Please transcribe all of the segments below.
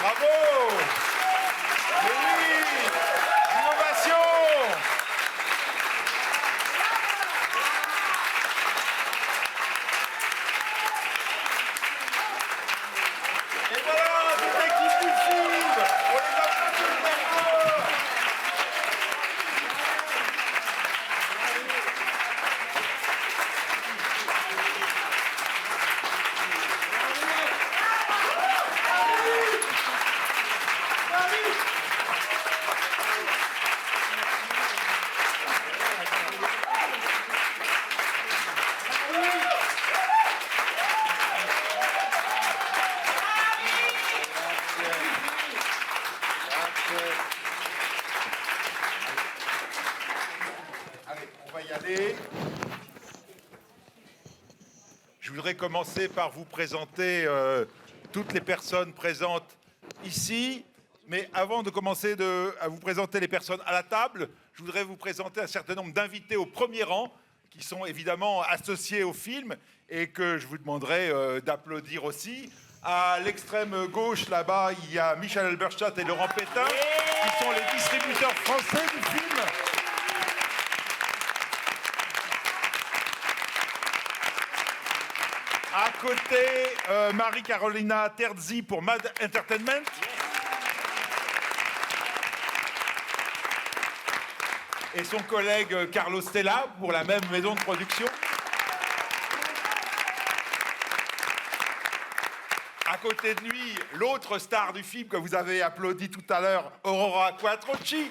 Bravo. Mais oui, innovation. Et voilà, toute l'équipe du film. On les applaudit très fort. Allez, on va y aller. Je voudrais commencer par vous présenter toutes les personnes présentes ici. Mais avant de commencer à vous présenter les personnes à la table, je voudrais vous présenter un certain nombre d'invités au premier rang qui sont évidemment associés au film et que je vous demanderai d'applaudir aussi. À l'extrême gauche, là-bas, il y a Michel Halberstadt et Laurent Pétain qui sont les distributeurs français du film. À côté, Marie-Carolina Terzi pour Mad Entertainment. Et son collègue Carlos Stella pour la même maison de production. À côté de lui, l'autre star du film que vous avez applaudi tout à l'heure, Aurora Quattrocchi.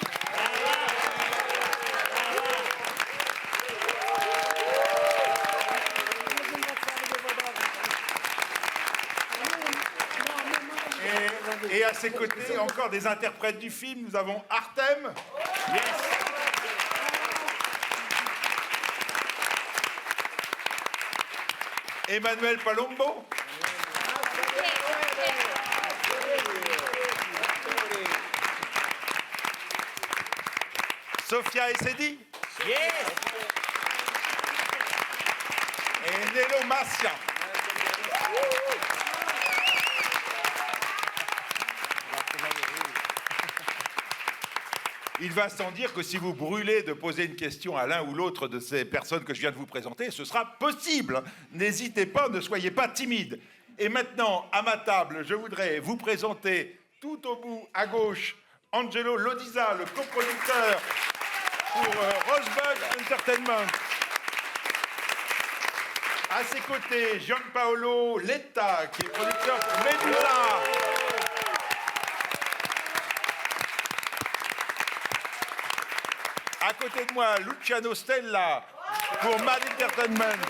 Et à ses côtés, encore des interprètes du film, nous avons Artem. Yes. Emmanuel Palombo. Sofia Essedi. Yes. Et Nello Massia. Il va sans dire que si vous brûlez de poser une question à l'un ou l'autre de ces personnes que je viens de vous présenter, ce sera possible. N'hésitez pas, ne soyez pas timide. Et maintenant, à ma table, je voudrais vous présenter tout au bout à gauche Angelo Lodiza, le coproducteur pour Rosebud Entertainment. À ses côtés, Gianpaolo Letta, qui est producteur pour Medusa. À côté de moi, Luciano Stella pour Mad Entertainment.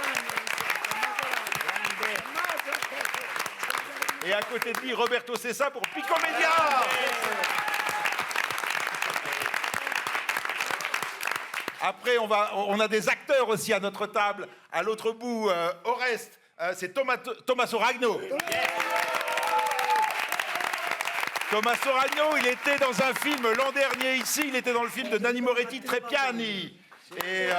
Et à côté de lui, Roberto Cessa pour Pico Media. Après, on a des acteurs aussi à notre table. À l'autre bout, Oreste, c'est Tommaso Ragno. Tommaso Ragno, il était dans un film l'an dernier ici, il était dans le film de Nanni Moretti, Trepiani. Et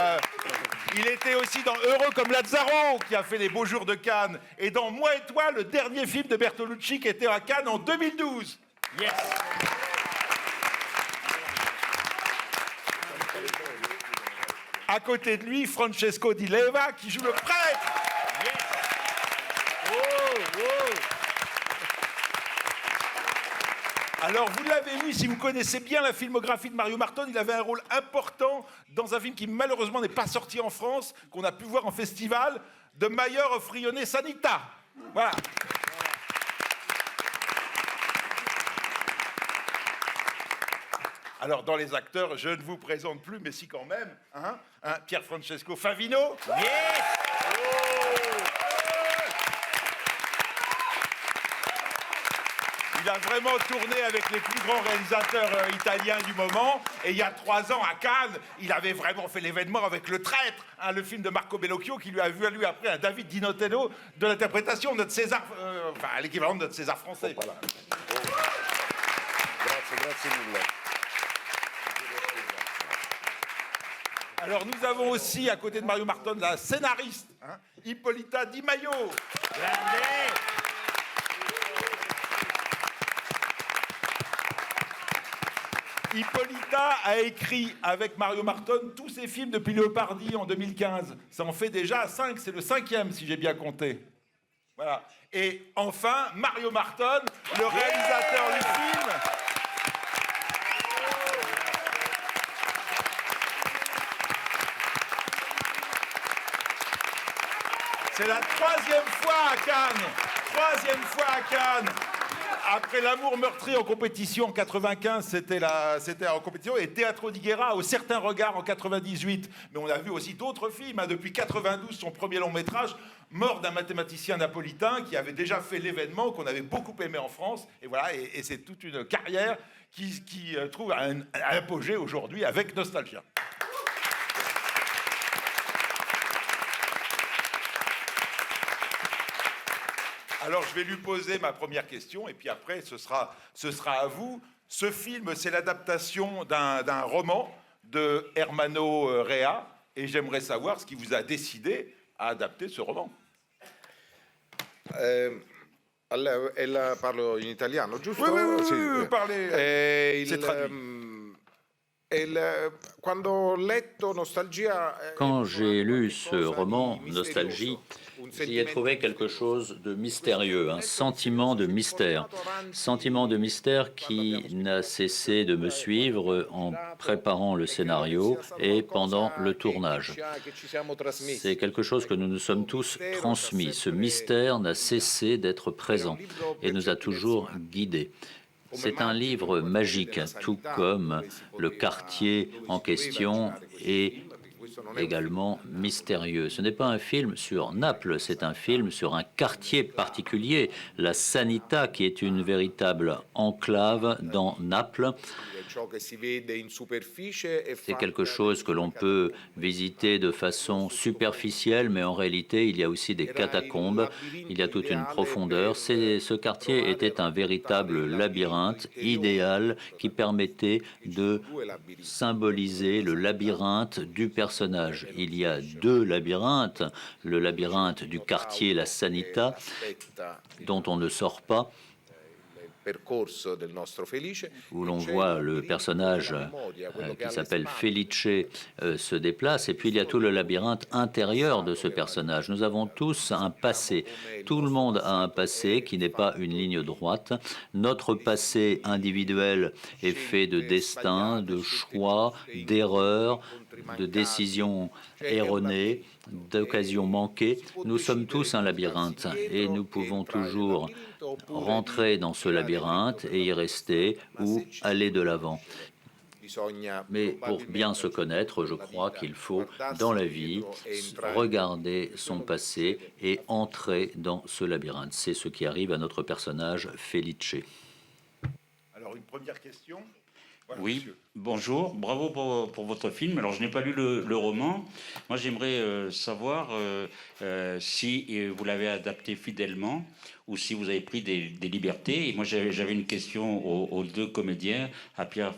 il était aussi dans Heureux comme Lazzaro, qui a fait les beaux jours de Cannes. Et dans Moi et toi, le dernier film de Bertolucci qui était à Cannes en 2012. Yes. À côté de lui, Francesco Di Leva, qui joue le prêtre. Yes. Oh, oh. Alors, vous l'avez vu, si vous connaissez bien la filmographie de Mario Martone, il avait un rôle important dans un film qui malheureusement n'est pas sorti en France, qu'on a pu voir en festival, de Maior Frione Sanita. Voilà. Alors, dans les acteurs, je ne vous présente plus, mais si quand même, hein, Pier Francesco Favino. Yes. Il a vraiment tourné avec les plus grands réalisateurs italiens du moment. Et il y a 3 ans, à Cannes, il avait vraiment fait l'événement avec Le Traître, hein, le film de Marco Bellocchio, qui lui a vu à lui après un David Di Notello de l'interprétation de notre César, enfin l'équivalent de notre César français. Voilà. Grazie mille. Alors nous avons aussi, à côté de Mario Martone, la scénariste, hein, Hippolyta Di Maio. Hippolyta a écrit avec Mario Marton tous ses films depuis Leopardi en 2015. Ça en fait déjà 5, c'est le 5e si j'ai bien compté. Voilà. Et enfin, Mario Marton, le réalisateur du film. C'est la 3e fois à Cannes. 3e fois à Cannes. Après L'amour meurtri en compétition en 95, c'était en compétition, et Teatro di Guerra au Certain Regard en 98. Mais on a vu aussi d'autres films. Depuis 92, son premier long métrage, Mort d'un mathématicien napolitain, qui avait déjà fait l'événement, qu'on avait beaucoup aimé en France. Et voilà, et c'est toute une carrière qui trouve un apogée aujourd'hui avec Nostalgia. Alors, je vais lui poser ma première question, et puis après, ce sera à vous. Ce film, c'est l'adaptation d'un roman de Ermanno Rea, et j'aimerais savoir ce qui vous a décidé à adapter ce roman. Parlo in italiano, giusto? Oui, parlez. C'est traduit. Quand j'ai lu ce roman, Nostalgie, j'y ai trouvé quelque chose de mystérieux, un sentiment de mystère qui n'a cessé de me suivre en préparant le scénario et pendant le tournage. C'est quelque chose que nous nous sommes tous transmis. Ce mystère n'a cessé d'être présent et nous a toujours guidés. C'est un livre magique, tout comme le quartier en question est également mystérieux. Ce n'est pas un film sur Naples, c'est un film sur un quartier particulier, la Sanità, qui est une véritable enclave dans Naples. C'est quelque chose que l'on peut visiter de façon superficielle, mais en réalité, il y a aussi des catacombes, il y a toute une profondeur. Ce quartier était un véritable labyrinthe idéal qui permettait de symboliser le labyrinthe du personnage. Il y a 2 labyrinthes, le labyrinthe du quartier, la Sanità, dont on ne sort pas, où l'on voit le personnage qui s'appelle Felice se déplace, et puis il y a tout le labyrinthe intérieur de ce personnage. Nous avons tous un passé. Tout le monde a un passé qui n'est pas une ligne droite. Notre passé individuel est fait de destin, de choix, d'erreurs, de décisions erronées, d'occasions manquées. Nous sommes tous un labyrinthe et nous pouvons toujours rentrer dans ce labyrinthe et y rester ou aller de l'avant. Mais pour bien se connaître, je crois qu'il faut, dans la vie, regarder son passé et entrer dans ce labyrinthe. C'est ce qui arrive à notre personnage Felice. Alors, une première question. Voilà, oui, monsieur. Bonjour, bravo pour votre film. Alors, je n'ai pas lu le roman. Moi, j'aimerais savoir si vous l'avez adapté fidèlement ou si vous avez pris des libertés. Et moi, j'avais une question aux 2 comédiens, à Pierre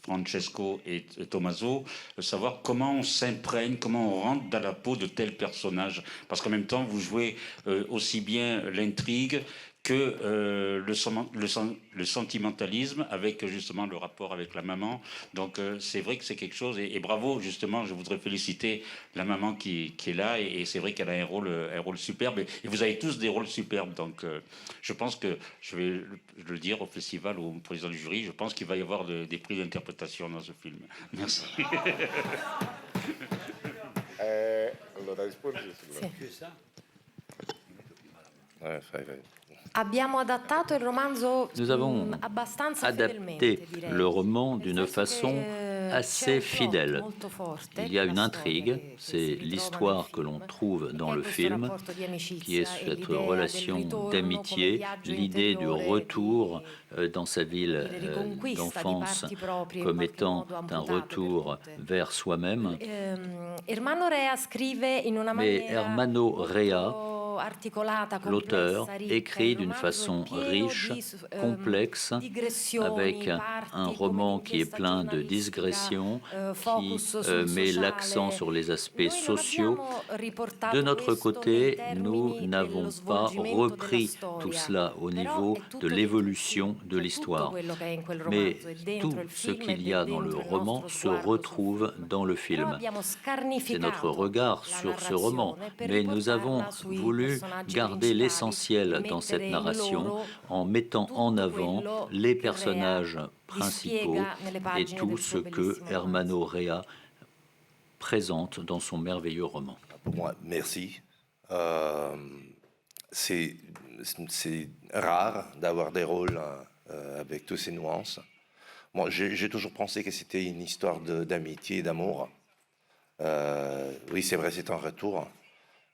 Francesco et Tommaso, de savoir comment on s'imprègne, comment on rentre dans la peau de tel personnage. Parce qu'en même temps, vous jouez aussi bien l'intrigue que le sentimentalisme avec justement le rapport avec la maman. Donc c'est vrai que c'est quelque chose, et bravo justement, je voudrais féliciter la maman qui est là, et c'est vrai qu'elle a un rôle superbe, et vous avez tous des rôles superbes, donc je pense que, je vais le dire au festival, au président du jury, je pense qu'il va y avoir des prix d'interprétation dans ce film. Merci. Nous avons adapté le roman d'une façon assez fidèle. Il y a une intrigue, c'est l'histoire que l'on trouve dans le film, qui est cette relation d'amitié, l'idée du retour dans sa ville d'enfance comme étant un retour vers soi-même. Mais Ermanno Rea L'auteur écrit d'une façon riche, complexe, avec un roman qui est plein de digressions, qui met l'accent sur les aspects sociaux. De notre côté, nous n'avons pas repris tout cela au niveau de l'évolution de l'histoire. Mais tout ce qu'il y a dans le roman se retrouve dans le film. C'est notre regard sur ce roman, mais nous avons voulu garder l'essentiel dans cette narration en mettant en avant les personnages principaux et tout ce que Hermano Rea présente dans son merveilleux roman. Pour moi, merci. C'est rare d'avoir des rôles avec toutes ces nuances. Moi, j'ai toujours pensé que c'était une histoire d'amitié et d'amour. Oui, c'est vrai, c'est un retour,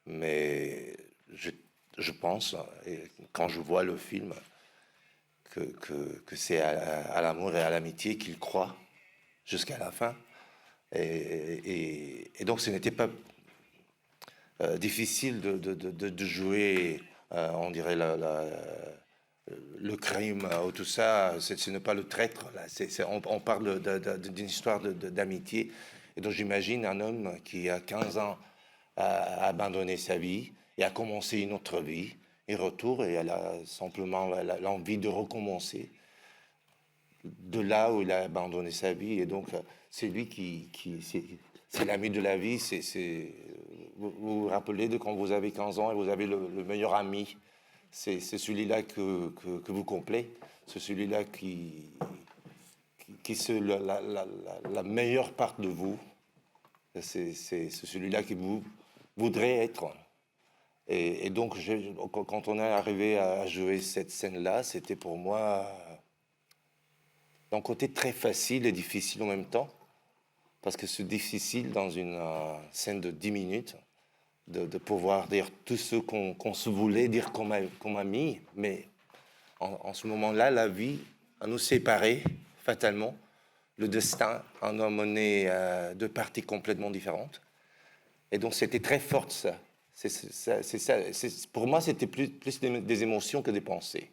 mais je pense, et quand je vois le film, que c'est à l'amour et à l'amitié qu'il croit jusqu'à la fin. Et donc, ce n'était pas difficile de jouer, on dirait, le crime ou tout ça. Ce n'est pas le traître. Là. On parle d'une histoire d'amitié. Et donc, j'imagine un homme qui, à 15 ans, a abandonné sa vie et a commencé une autre vie. Il retourne et elle a simplement l'envie de recommencer de là où il a abandonné sa vie. Et donc, c'est lui c'est l'ami de la vie. Vous vous rappelez de quand vous avez 15 ans et vous avez le meilleur ami. C'est celui-là que vous comblez. C'est celui-là qui c'est la meilleure part de vous. C'est celui-là qui vous voudrez être. Et donc, quand on est arrivé à jouer cette scène-là, c'était pour moi d'un côté très facile et difficile en même temps. Parce que c'est difficile dans une scène de 10 minutes de pouvoir dire tout ce qu'on se voulait dire comme ami. Mais en ce moment-là, la vie a nous séparés fatalement. Le destin en a mené deux parties complètement différentes. Et donc, c'était très fort, ça. Pour moi, c'était plus des émotions que des pensées.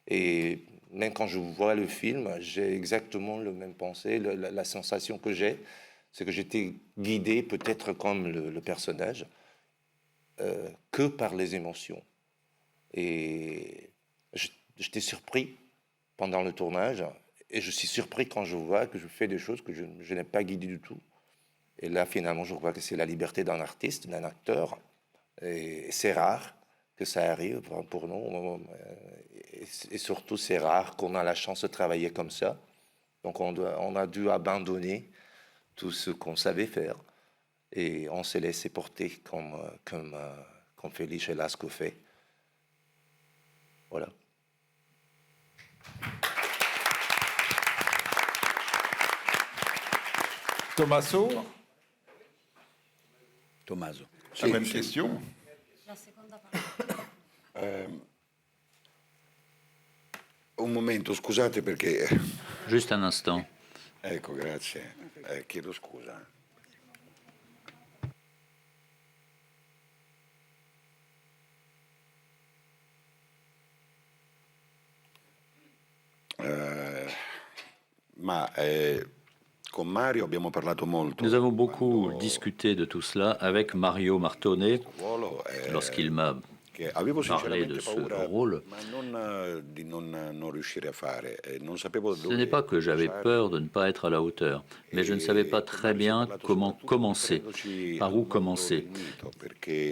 Et même quand je vois le film, j'ai exactement le même pensée. La sensation que j'ai, c'est que j'étais guidé, peut-être comme le personnage, que par les émotions. Et j'étais surpris pendant le tournage. Et je suis surpris quand je vois que je fais des choses que je n'ai pas guidé du tout. Et là, finalement, je crois que c'est la liberté d'un artiste, d'un acteur. Et c'est rare que ça arrive pour nous. Et surtout, c'est rare qu'on a la chance de travailler comme ça. Donc, on a dû abandonner tout ce qu'on savait faire. Et on s'est laissé porter comme Felice Lasco fait. Voilà. Tommaso, Tommaso. la même question. Un momento, scusate perché... Juste un instant. Ecco, grazie. Chiedo scusa. Con Mario abbiamo parlato molto. Nous avons beaucoup discuté de tout cela avec Mario Martone lorsqu'il m'a parlé de ce rôle. Ce n'est pas que j'avais peur de ne pas être à la hauteur, mais je ne savais pas très bien comment commencer, par où commencer.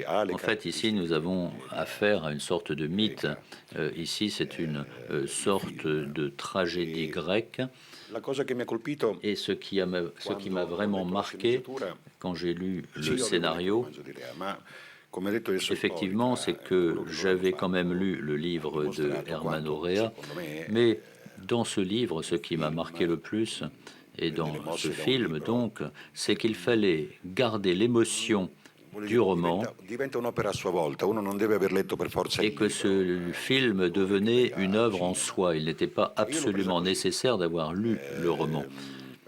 En fait, ici, nous avons affaire à une sorte de mythe. Ici, c'est une sorte de tragédie grecque. Et ce qui m'a vraiment marqué quand j'ai lu le scénario, effectivement, c'est que j'avais quand même lu le livre de Hermano Rea, mais dans ce livre, ce qui m'a marqué le plus, et dans ce film, donc, c'est qu'il fallait garder l'émotion du roman et que ce film devenait une œuvre en soi. Il n'était pas absolument nécessaire d'avoir lu le roman.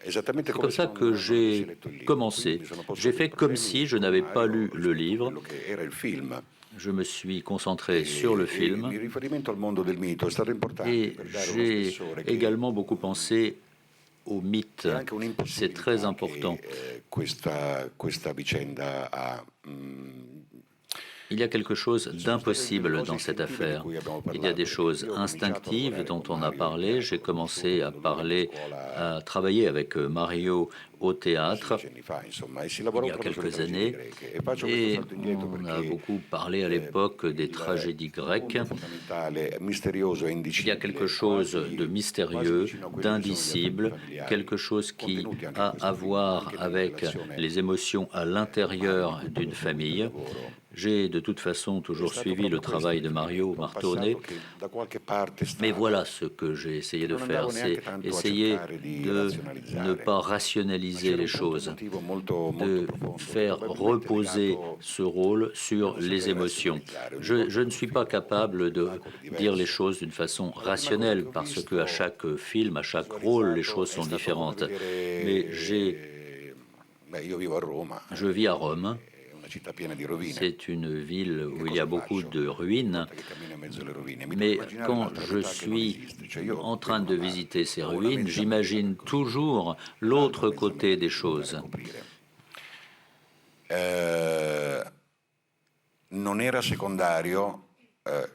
C'est comme ça que j'ai commencé. J'ai fait comme si je n'avais pas lu le livre. je me suis concentré sur le film Il riferimento al mondo del mito è stato importante et per dare uno j'ai spessore che également beaucoup pensé au mythe. è anche C'est très un'impossibilità important. che questa vicenda ha. Il y a quelque chose d'impossible dans cette affaire. Il y a des choses instinctives dont on a parlé. J'ai commencé à travailler avec Mario au théâtre il y a quelques années et on a beaucoup parlé à l'époque des tragédies grecques. Il y a quelque chose de mystérieux, d'indicible, quelque chose qui a à voir avec les émotions à l'intérieur d'une famille. J'ai de toute façon toujours suivi le travail de Mario Martone, mais voilà ce que j'ai essayé de faire, c'est essayer de ne pas rationaliser les choses, de faire reposer ce rôle sur les émotions. Je ne suis pas capable de dire les choses d'une façon rationnelle, parce qu'à chaque film, à chaque rôle, les choses sont différentes. Mais je vis à Rome. C'est une ville où il y a beaucoup de ruines, mais quand je suis en train de visiter ces ruines, j'imagine toujours l'autre côté des choses.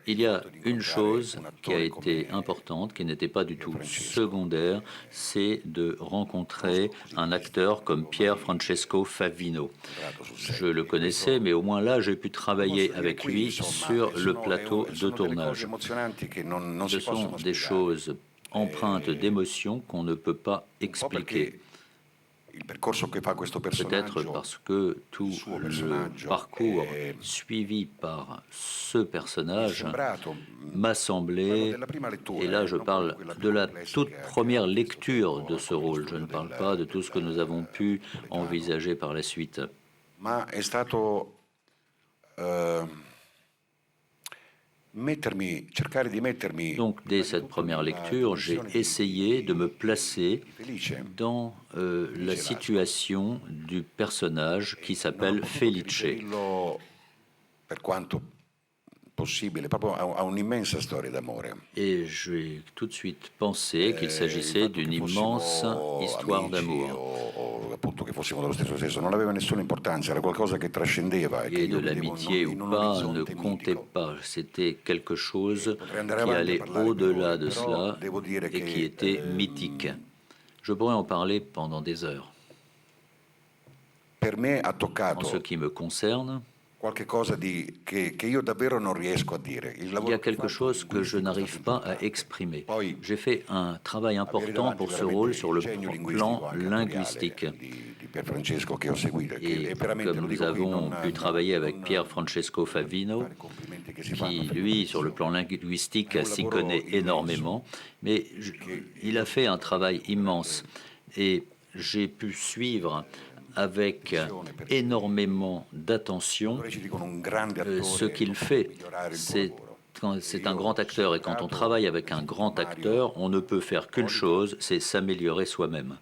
Il y a une chose qui a été importante, qui n'était pas du tout secondaire, c'est de rencontrer un acteur comme Pier Francesco Favino. Je le connaissais, mais au moins là, j'ai pu travailler avec lui sur le plateau de tournage. Ce sont des choses empreintes d'émotions qu'on ne peut pas expliquer. Peut-être parce que tout le parcours suivi par ce personnage m'a semblé, et là je parle de la toute première lecture de ce rôle, je ne parle pas de tout ce que nous avons pu envisager par la suite. Donc, dès cette première lecture, j'ai essayé de me placer dans la situation du personnage qui s'appelle Felice. Et j'ai tout de suite pensé qu'il s'agissait d'une immense histoire d'amour. Et de l'amitié ou pas ne comptait pas. C'était quelque chose qui allait au-delà de cela et qui était mythique. Je pourrais en parler pendant des heures. En ce qui me concerne, il y a quelque chose que je n'arrive pas à exprimer. J'ai fait un travail important pour ce rôle sur le plan linguistique. Et comme nous avons pu travailler avec Pier Francesco Favino, qui, lui, sur le plan linguistique, s'y connaît énormément, mais il a fait un travail immense. Et j'ai pu suivre avec énormément d'attention ce qu'il fait. C'est un grand acteur, et quand on travaille avec un grand acteur, on ne peut faire qu'une chose, c'est s'améliorer soi-même.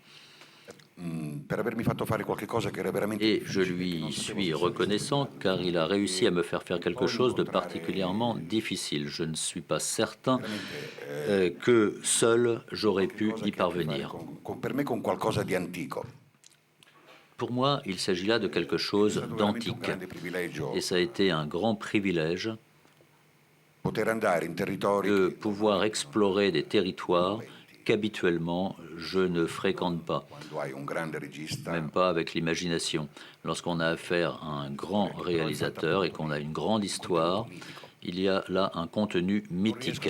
Et je lui suis reconnaissant car il a réussi à me faire quelque chose de particulièrement difficile. Je ne suis pas certain que seul j'aurais pu y parvenir. Pour moi, il s'agit là de quelque chose d'antique. Et ça a été un grand privilège de pouvoir explorer des territoires qu'habituellement je ne fréquente pas, même pas avec l'imagination. Lorsqu'on a affaire à un grand réalisateur et qu'on a une grande histoire, il y a là un contenu mythique.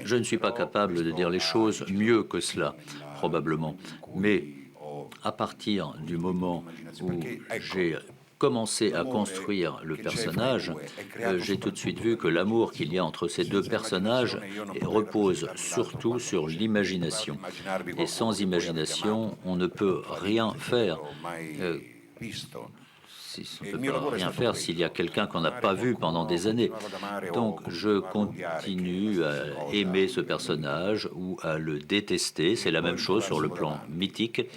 Je ne suis pas capable de dire les choses mieux que cela, probablement, mais à partir du moment où j'ai commencé à construire le personnage, j'ai tout de suite vu que l'amour qu'il y a entre ces deux personnages repose surtout sur l'imagination. Et sans imagination, on ne peut rien faire. On ne peut rien faire s'il y a quelqu'un qu'on n'a pas vu pendant des années. Donc je continue à aimer ce personnage ou à le détester. C'est la même chose sur le plan mythique,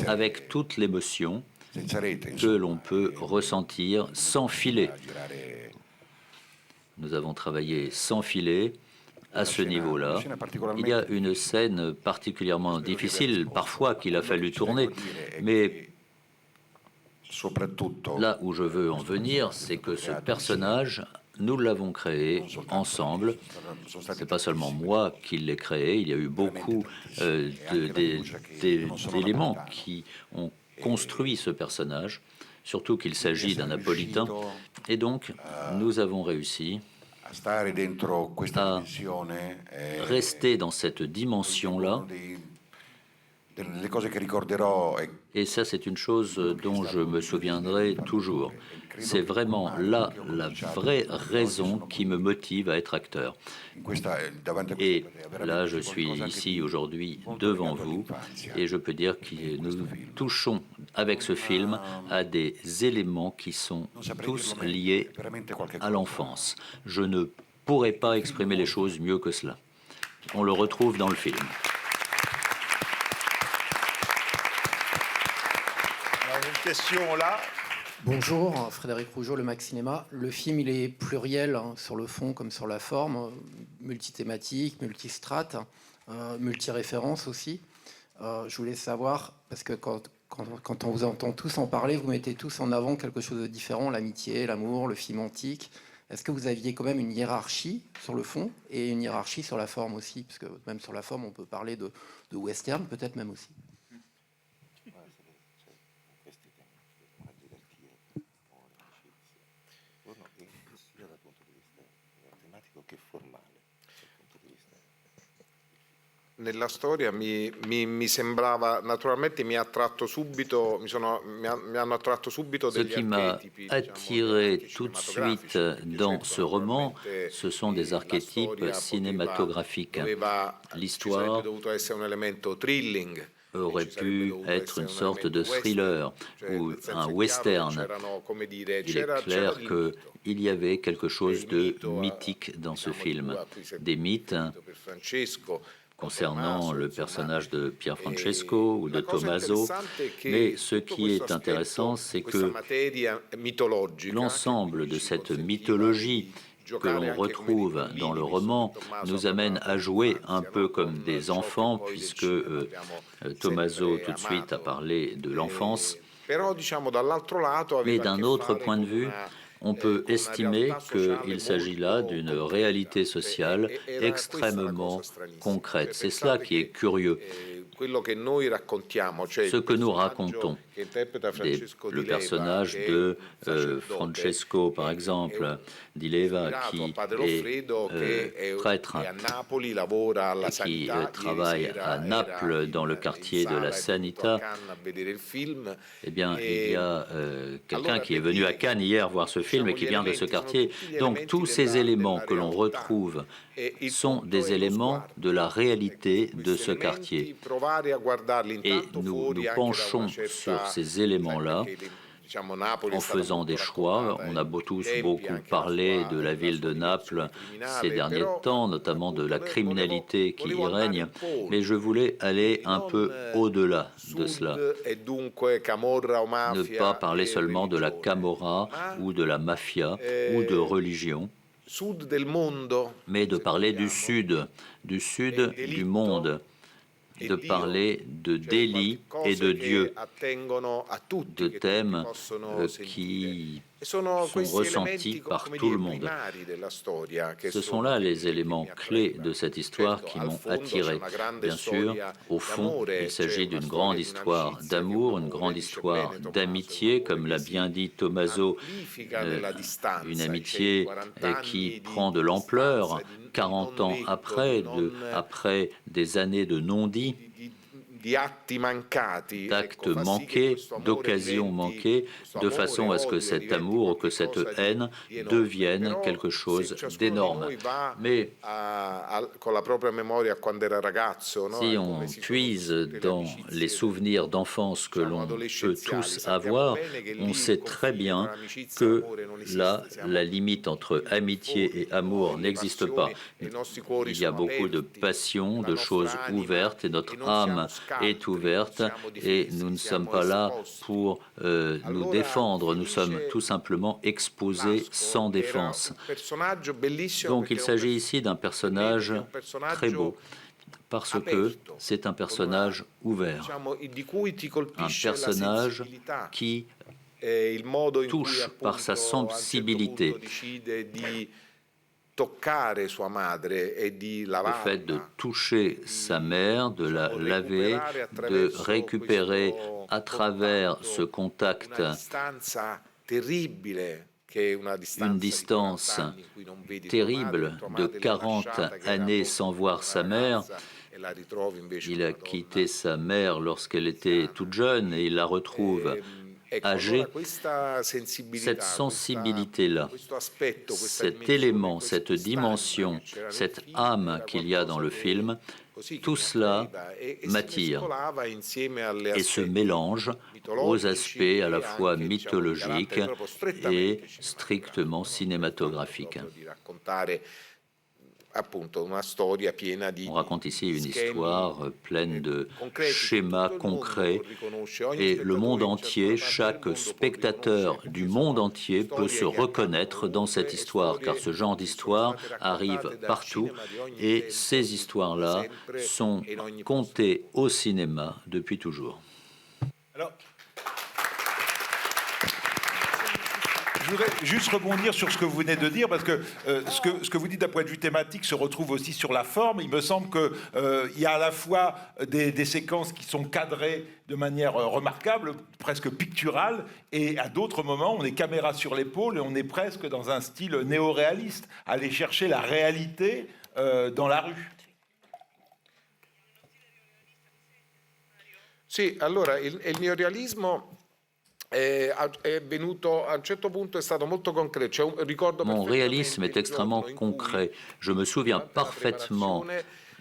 avec toute l'émotion que l'on peut ressentir sans filet. Nous avons travaillé sans filet à ce niveau-là. Il y a une scène particulièrement difficile, parfois, qu'il a fallu tourner, mais là où je veux en venir, c'est que ce personnage, nous l'avons créé ensemble. Ce n'est pas seulement moi qui l'ai créé, il y a eu beaucoup d'éléments qui ont construit ce personnage, surtout qu'il s'agit d'un napolitain. Et donc, nous avons réussi à rester dans cette dimension-là. Et ça, c'est une chose dont je me souviendrai toujours. C'est vraiment là la vraie raison qui me motive à être acteur. Et là, je suis ici aujourd'hui devant vous et je peux dire que nous touchons avec ce film à des éléments qui sont tous liés à l'enfance. Je ne pourrais pas exprimer les choses mieux que cela. On le retrouve dans le film. Alors, une question là. Bonjour, Frédéric Rougeau, Le Max Cinéma. Le film, il est pluriel sur le fond comme sur la forme, multithématique, multistrate, multiréférence aussi. Je voulais savoir, parce que quand on vous entend tous en parler, vous mettez tous en avant quelque chose de différent, l'amitié, l'amour, le film antique. Est-ce que vous aviez quand même une hiérarchie sur le fond et une hiérarchie sur la forme aussi? Parce que même sur la forme, on peut parler de western, peut-être même aussi. Nella storia mi sembrava, naturalmente mi ha attratto subito, mi hanno attratto subito Ce qui m'a attiré tout de suite dans ce roman, ce sont des archétypes cinématographiques. L'histoire aurait pu être une sorte de thriller ou un western. Il est clair qu'il y avait quelque chose de mythique dans ce film, des mythes concernant le personnage de Pier Francesco ou de Tommaso. Mais ce qui est intéressant, c'est que l'ensemble de cette mythologie que l'on retrouve dans le roman nous amène à jouer un peu comme des enfants, puisque Tommaso tout de suite a parlé de l'enfance. Mais d'un autre point de vue, on peut estimer qu'il s'agit là d'une réalité sociale extrêmement concrète. C'est cela qui est curieux. Ce que nous racontons, le personnage de Francesco, par exemple, Di Leva, qui est prêtre et qui travaille à Naples, dans le quartier de la Sanità, eh bien, il y a quelqu'un qui est venu à Cannes hier voir ce film et qui vient de ce quartier. Donc, tous ces éléments que l'on retrouve sont des éléments de la réalité de ce quartier. Et nous nous penchons sur ces éléments-là en faisant des choix. On a tous beaucoup parlé de la ville de Naples ces derniers temps, notamment de la criminalité qui y règne, mais je voulais aller un peu au-delà de cela. Ne pas parler seulement de la Camorra ou de la mafia ou de religion, mais de parler du sud du monde, de parler de délit et de Dieu, de thèmes qui sont ressentis par tout le monde. Ce sont là les éléments clés de cette histoire qui m'ont attiré. Bien sûr, au fond, il s'agit d'une grande histoire d'amour, une grande histoire d'amitié, comme l'a bien dit Tommaso, une amitié qui prend de l'ampleur 40 ans après des années de non-dit, d'actes manqués, d'occasions manquées, de façon à ce que cet amour ou que cette haine devienne quelque chose d'énorme. Mais si on puise dans les souvenirs d'enfance que l'on peut tous avoir, on sait très bien que là, la limite entre amitié et amour n'existe pas. Il y a beaucoup de passion, de choses ouvertes, et notre âme est ouverte et nous ne sommes pas là pour nous défendre, nous sommes tout simplement exposés sans défense. Donc il s'agit ici d'un personnage très beau, parce que c'est un personnage ouvert, un personnage qui touche par sa sensibilité. Le fait de toucher sa mère, de la laver, de récupérer à travers ce contact une distance terrible de 40 années sans voir sa mère. Il a quitté sa mère lorsqu'elle était toute jeune et il la retrouve âgée. Cette sensibilité-là, cet élément, cette dimension, cette âme qu'il y a dans le film, tout cela m'attire et se mélange aux aspects à la fois mythologiques et strictement cinématographiques. On raconte ici une histoire pleine de schémas concrets et le monde entier, chaque spectateur du monde entier peut se reconnaître dans cette histoire, car ce genre d'histoire arrive partout et ces histoires-là sont contées au cinéma depuis toujours. Alors, je voudrais juste rebondir sur ce que vous venez de dire, parce que ce que vous dites d'un point de vue thématique se retrouve aussi sur la forme. Il me semble qu'il y a à la fois des séquences qui sont cadrées de manière remarquable, presque picturale, et à d'autres moments, on est caméra sur l'épaule et on est presque dans un style néo-réaliste, aller chercher la réalité dans la rue. Sì, allora il neorealismo è venuto a un certo punto, è stato molto concreto. Mon réalisme est extrêmement concret. Je me souviens parfaitement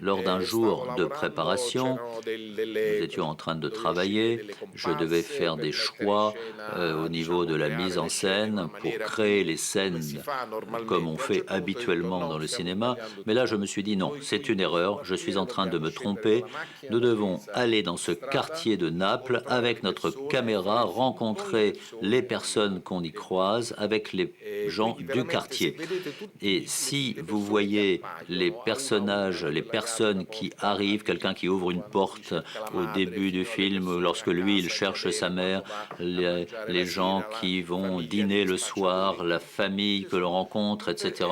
lors d'un jour de préparation, nous étions en train de travailler, je devais faire des choix au niveau de la mise en scène pour créer les scènes comme on fait habituellement dans le cinéma. Mais là, je me suis dit non, c'est une erreur, je suis en train de me tromper. Nous devons aller dans ce quartier de Naples avec notre caméra, rencontrer les personnes qu'on y croise avec les gens du quartier. Et si vous voyez les personnages, les personnes qui arrivent, quelqu'un qui ouvre une porte au début du film, lorsque lui, il cherche sa mère, les gens qui vont dîner le soir, la famille que l'on rencontre, etc.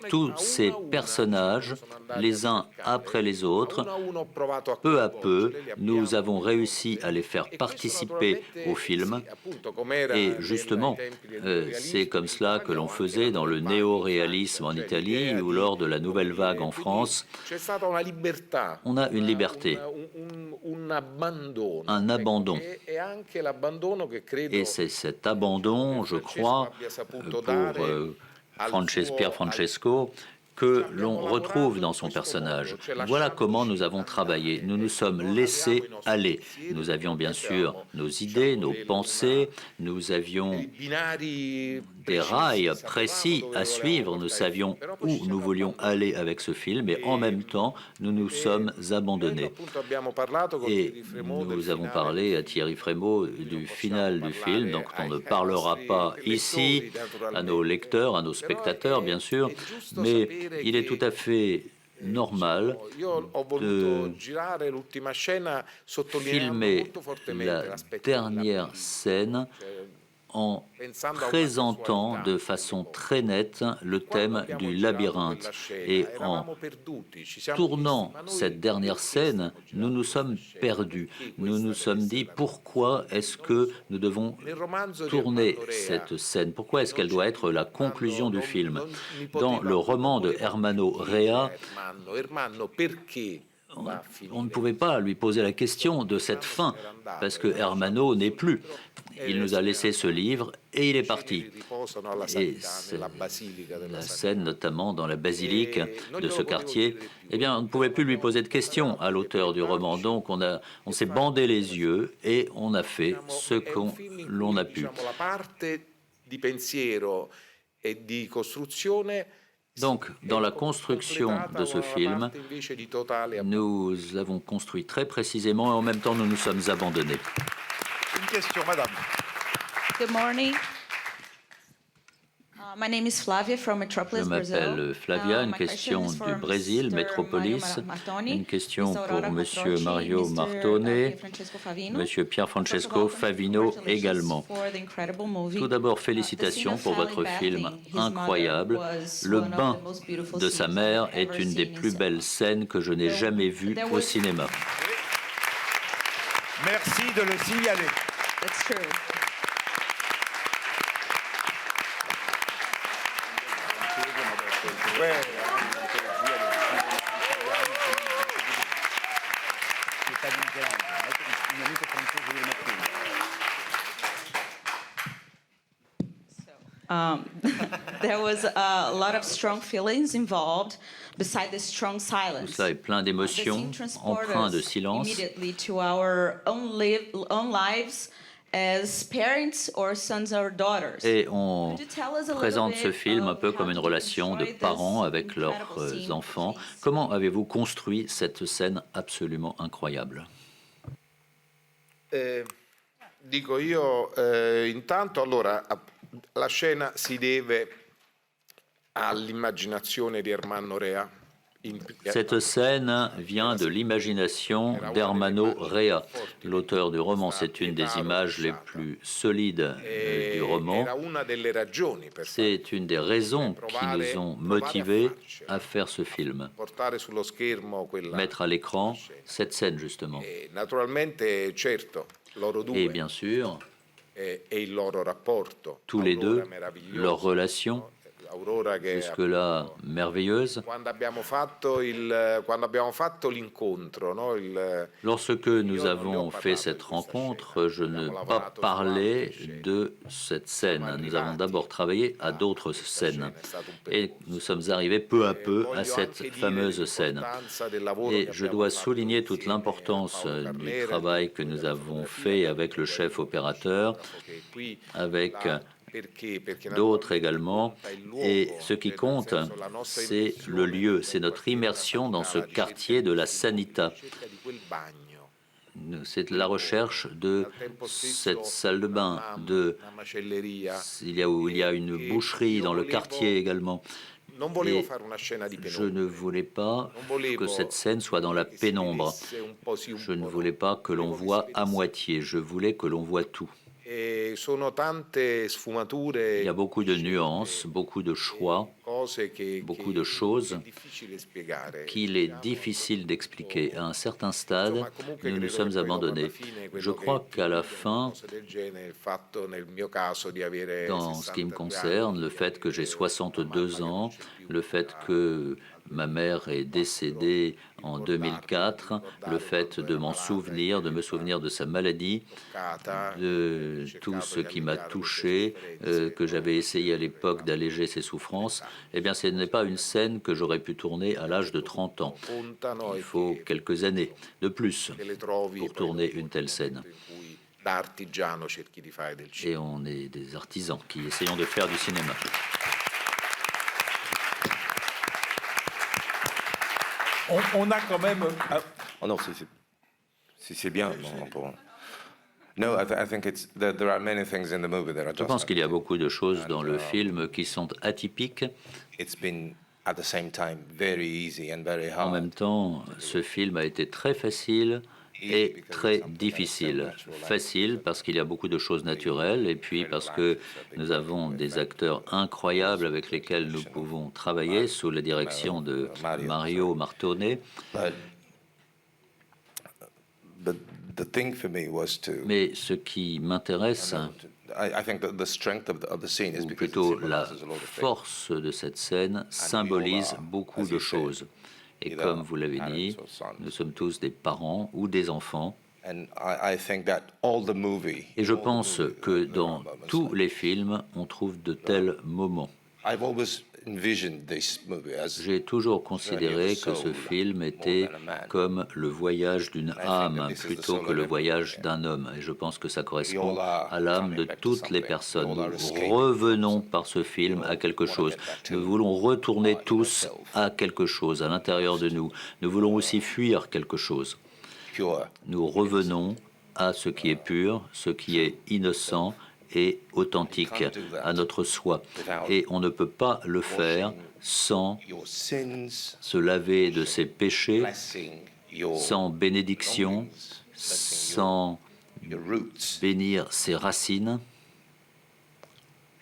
Tous ces personnages, les uns après les autres, peu à peu, nous avons réussi à les faire participer au film. Et justement, c'est comme cela que l'on faisait dans le néo-réalisme en Italie ou lors de la Nouvelle Vague en France. On a une liberté, un abandon. Et c'est cet abandon, je crois, pour Pier Francesco, que l'on retrouve dans son personnage. Voilà comment nous avons travaillé. Nous nous sommes laissés aller. Nous avions bien sûr nos idées, nos pensées, nous avions des rails précis à suivre, nous savions où nous voulions aller avec ce film et en même temps, nous nous sommes abandonnés. Et nous avons parlé à Thierry Frémaux du final du film, donc on ne parlera pas ici à nos lecteurs, à nos spectateurs, bien sûr, mais il est tout à fait normal de filmer la dernière scène en présentant de façon très nette le thème du labyrinthe. Et en tournant cette dernière scène, nous nous sommes perdus. Nous nous sommes dit pourquoi est-ce que nous devons tourner cette scène? Pourquoi est-ce qu'elle doit être la conclusion du film? Dans le roman de Ermanno Rea, on ne pouvait pas lui poser la question de cette fin, parce que Ermanno n'est plus. Il nous a laissé ce livre et il est parti. Et la scène, notamment dans la basilique de ce quartier, eh bien, on ne pouvait plus lui poser de questions à l'auteur du roman. Donc, on s'est bandé les yeux et on a fait ce que l'on a pu. Donc, dans la construction de ce film, nous avons construit très précisément et en même temps, nous nous sommes abandonnés. Une question, madame. Good morning. My name is Flavia from Metropolis, Je m'appelle Flavia. Une question du Brésil, Métropolis. Une question pour Monsieur Mario Martone, Monsieur Pier Francesco Favino également. Tout d'abord, félicitations pour votre film incroyable. Le bain de sa mère est une des plus belles scènes que je n'ai jamais vues au cinéma. Merci de le signaler. That's true. Ouais. There was a lot of strong feelings involved, beside the strong Tout silence. cela est plein d'émotions, empreint de silence. Immediately to our own lives as parents or sons or daughters. Et on Could you tell us a little présente ce bit film un of peu how comme une you relation de enjoyed this parents avec leurs incredible scene, enfants. please? Comment avez-vous construit cette scène absolument incroyable? Dico io, intanto, allora, la scena si deve all'immaginazione di Ermanno Rea. Cette scène vient de l'imagination d'Ermanno Rea, l'auteur du roman. C'est une des images les plus solides du roman. C'est une des raisons qui nous ont motivés à faire ce film. Mettre à l'écran cette scène, justement. Et bien sûr, tous les deux, leur relation, jusque-là merveilleuse. Lorsque nous avons fait cette rencontre, je ne pas parler de cette scène. Nous avons d'abord travaillé à d'autres scènes. Et nous sommes arrivés peu à peu à cette fameuse scène. Et je dois souligner toute l'importance du travail que nous avons fait avec le chef opérateur, avec d'autres également. Et ce qui compte, c'est le lieu, c'est notre immersion dans ce quartier de la Sanità. C'est la recherche de cette salle de bain, où il y a une boucherie dans le quartier également. Et je ne voulais pas que cette scène soit dans la pénombre. Je ne voulais pas que l'on voit à moitié. Je voulais que l'on voit tout. Il y a beaucoup de nuances, beaucoup de choix, beaucoup de choses qu'il est difficile d'expliquer. À un certain stade, nous nous sommes abandonnés. Je crois qu'à la fin, dans ce qui me concerne, le fait que j'ai 62 ans, le fait que ma mère est décédée en 2004, le fait de m'en souvenir, de me souvenir de sa maladie, de tout ce qui m'a touché, que j'avais essayé à l'époque d'alléger ses souffrances, eh bien ce n'est pas une scène que j'aurais pu tourner à l'âge de 30 ans. Il faut quelques années de plus pour tourner une telle scène. Et on est des artisans qui essayons de faire du cinéma. On a quand même... Oh non, c'est bien. No, I think there are many things in the movie that are just. Je pense qu'il y a beaucoup de choses dans le film qui sont atypiques. It's been at the same time very easy and very hard. En même temps, ce film a été très facile et très difficile. Facile parce qu'il y a beaucoup de choses naturelles et puis parce que nous avons des acteurs incroyables avec lesquels nous pouvons travailler sous la direction de Mario Martone. Mais ce qui m'intéresse, ou plutôt la force de cette scène, symbolise beaucoup de choses. Et comme vous l'avez dit, nous sommes tous des parents ou des enfants. Et je pense que dans tous les films, on trouve de tels moments. envisioned this movie as J'ai toujours considéré que ce film était comme le voyage d'une âme plutôt que le voyage d'un homme. Et je pense que ça correspond à l'âme de toutes les personnes. Nous revenons par ce film à quelque chose. Nous voulons retourner tous à quelque chose à l'intérieur de nous. Nous voulons aussi fuir quelque chose. pure. Nous revenons à ce qui est pur, ce qui est innocent et authentique, à notre soi. Et on ne peut pas le faire sans Your sins, se laver de ses péchés, blessing your, sans bénédiction, sans your roots, bénir ses racines,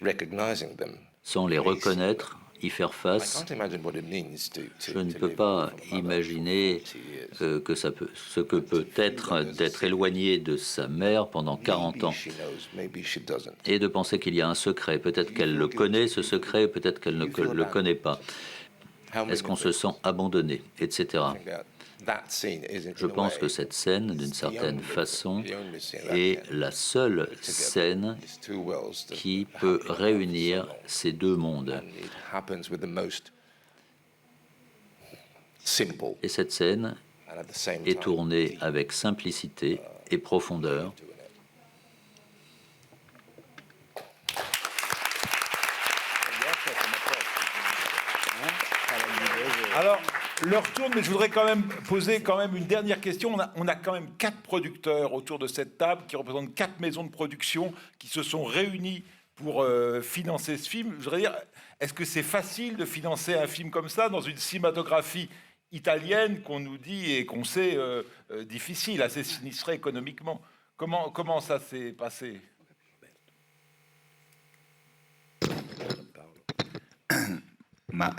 recognizing them. sans les reconnaître, y faire I face. can't imagine what it means to Je ne to peux live pas for another imaginer 40 years. ce que peut être d'être éloigné de sa mère pendant 40 ans Maybe she knows, maybe she doesn't. et de penser qu'il y a un secret. Peut-être qu'elle le connaît, ce secret, peut-être qu'elle ne le connaît pas. How Est-ce many qu'on se sent abandonné, etc. think that scene is in Je a pense way, que cette scène, d'une certaine façon, the only scene that est can la seule together scène these two worlds that qui have peut been réunir so long. ces deux mondes. And it happens with the most simple Et cette scène and at the same est time tournée deep avec simplicité et profondeur. doing it. Alors, l'heure tourne, mais je voudrais quand même poser une dernière question. On a quand même 4 producteurs autour de cette table qui représentent 4 maisons de production qui se sont réunies pour financer ce film. Je voudrais dire, est-ce que c'est facile de financer un film comme ça dans une cinématographie italienne qu'on nous dit et qu'on sait difficile, assez sinistrée économiquement? Comment ça s'est passé? Ma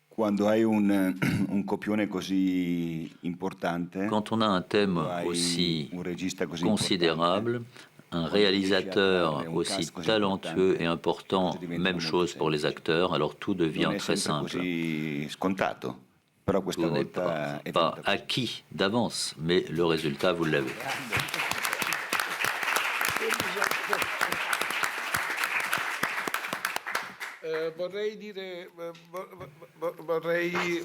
quando hai un copione così importante, Quand on a un thème hai aussi un regista così considérable, un réalisateur aussi talentueux et important, même chose pour les acteurs, alors tout importante, devient non è très sempre simple. così scontato. Però questa Tout n'est volta è pas venuta così. acquis d'avance, mais le résultat, vous l'avez. Vorrei dire,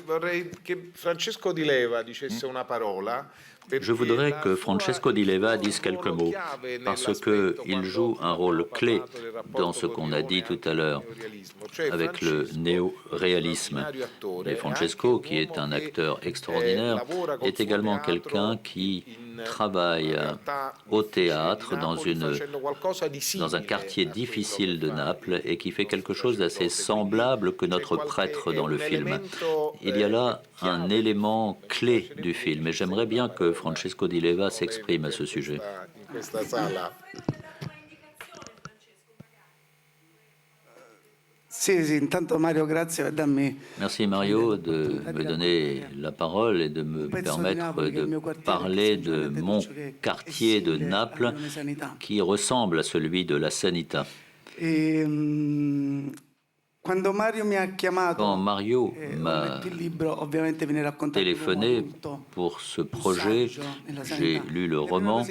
vorrei che Francesco Di Leva dicesse una parola. Je voudrais que Francesco Di Leva dise quelques mots, parce qu'il joue un rôle clé dans ce qu'on a dit tout à l'heure avec le néo-réalisme. Et Francesco, qui est un acteur extraordinaire, est également quelqu'un qui travaille au théâtre dans un quartier difficile de Naples et qui fait quelque chose d'assez semblable que notre prêtre dans le film. Il y a là un élément clé du film et j'aimerais bien que Francesco Di Leva s'exprime à ce sujet. in questa sala. Sì, intanto Mario, grazie per darmi Merci Mario de me donner la parole et de me permettre de parler de mon quartier de Naples qui ressemble à celui de la Sanità. Quando Mario mi ha chiamato, Quand Mario ho m'a letto il libro, ovviamente viene raccontato téléphoné tutto. pour ce projet, j'ai lu le roman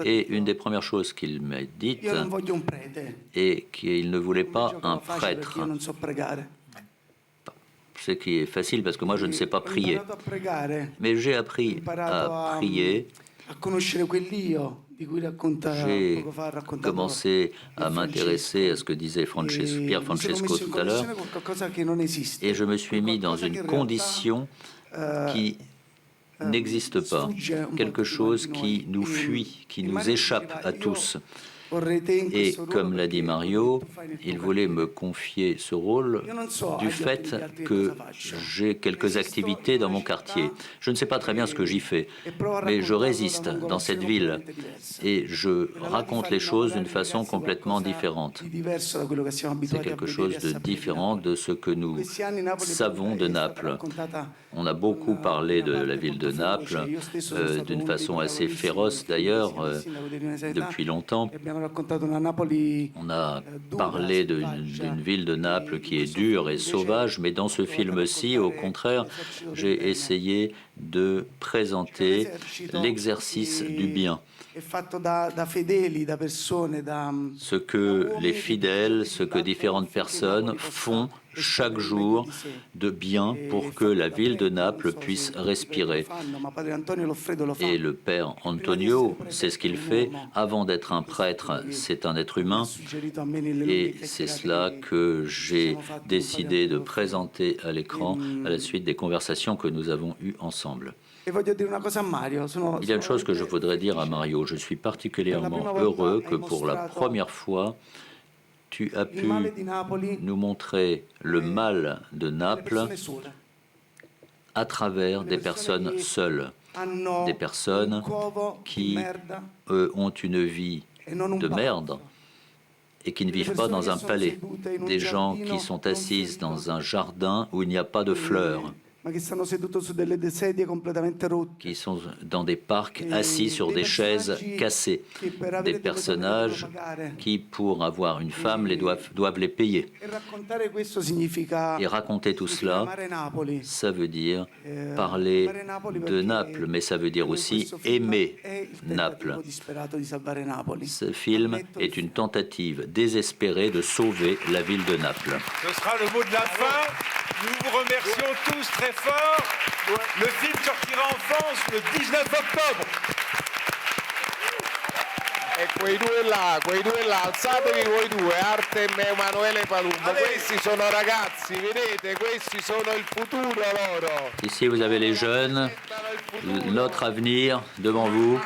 et une des premières choses qu'il m'a dites Io non voglio un prete, est qu'il ne voulait pas gioco un facile prêtre. perché io non so pregare. Ce qui est facile parce que moi je ne sais pas Ho prier. imparato a pregare, Mais j'ai appris imparato à prier. a conoscere quell'io di cui J'ai poco fa ha raccontato commencé à m'intéresser à ce que disait Pierre Francesco tout à l'heure et je me suis mis dans une condition qui n'existe pas, quelque chose qui nous fuit, qui nous échappe à tous. Et comme l'a dit Mario, il voulait me confier ce rôle du fait que j'ai quelques activités dans mon quartier. Je ne sais pas très bien ce que j'y fais, mais je résiste dans cette ville et je raconte les choses d'une façon complètement différente. C'est quelque chose de différent de ce que nous savons de Naples. On a beaucoup parlé de la ville de Naples, d'une façon assez féroce d'ailleurs, depuis longtemps. raccontato una Napoli On a parlé d'une ville de Naples qui est dure et sauvage, mais dans ce film-ci, au contraire, j'ai essayé de présenter l'exercice du bien. è fatto da fedeli, da persone, da Ce que les fidèles, ce que différentes personnes font chaque jour de bien pour que la ville de Naples puisse respirer. ma padre Antonio Loffredo lo fa. Et le père Antonio, c'est ce qu'il fait. Avant d'être un prêtre, c'est un être humain. Suggerito a me nelle Et lunghe c'est chiacchierate cela que j'ai décidé de présenter à l'écran à la suite des conversations que nous avons eues ensemble. E voglio dire una cosa a Mario. Il y a une chose que je voudrais dire à Mario. Je suis particulièrement heureux que pour la première fois, tu as il pu male di Napoli nous montrer le mal de le Naples persone sole à travers des personnes seules, hanno des un personnes covo di qui, merda eux, ont une vie e non un de palazzo. merde et qui ne vivent pas dans un palais, des gens qui sont assis dans un jardin où il n'y a pas de fleurs, ma che stanno seduti su delle sedie completamente rotte. qui sont dans des parcs assis sur des chaises cassées, des personnages qui, pour avoir une femme, doivent les payer. E raccontare questo significa Et raconter tout cela, amare Napoli. ça veut dire parler de Naples, mais ça veut dire aussi aimer Naples. Disperato di salvare Napoli. Ce film est une tentative désespérée de sauver la ville de Naples. Ce sera le mot de la fin. Nous vous remercions tous très fort. Le film sortira en France le 19 octobre. E quei due là, alzatevi voi due, Artem e Emanuele Palumbo. Questi sono ragazzi, vedete, questi sono il futuro loro. Ici, vous avez les jeunes, notre avenir devant vous.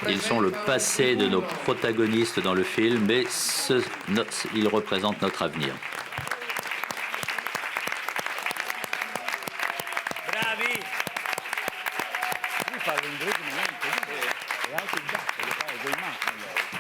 Ils sont le passé de nos protagonistes dans le film, mais ils représentent notre avenir. Bravi! Lui fa l'ingredimento e anche il gatto lo fa, con i matti.